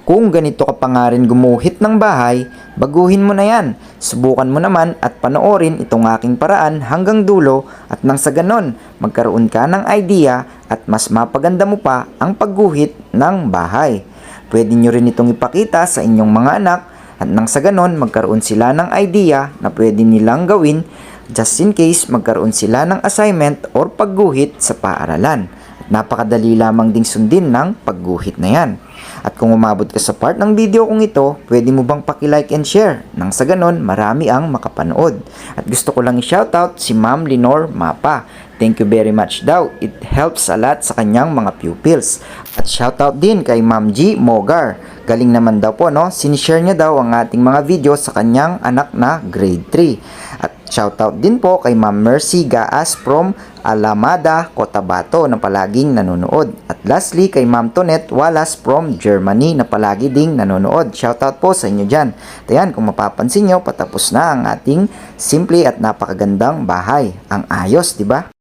Kung ganito ka pa nga rin gumuhit ng bahay, baguhin mo na yan. Subukan mo naman at panoorin itong aking paraan hanggang dulo at nang sa ganon, magkaroon ka ng idea at mas mapaganda mo pa ang pagguhit ng bahay. Pwede nyo rin itong ipakita sa inyong mga anak at nang sa ganon, magkaroon sila ng idea na pwede nilang gawin just in case magkaroon sila ng assignment or pagguhit sa paaralan. Napakadali lamang ding sundin ng pagguhit na yan. At kung umabot ka sa part ng video kong ito, pwede mo bang paki-like and share? Nang sa ganon, marami ang makapanood. At gusto ko lang i-shoutout si Ma'am Lenore Mapa. Thank you very much daw. It helps a lot sa kanyang mga pupils. At shoutout din kay Ma'am G. Mogar. Galing naman daw po, no? Sinishare niya daw ang ating mga video sa kanyang anak na grade 3. At shoutout din po kay Ma'am Mercy Gaas from Alamada, Cotabato na palaging nanonood. At lastly kay Ma'am Tonet Wallace from Germany na palagi ding nanonood. Shoutout po sa inyo dyan. At yan, kung mapapansin nyo, patapos na ang ating simple at napakagandang bahay. Ang ayos, di ba?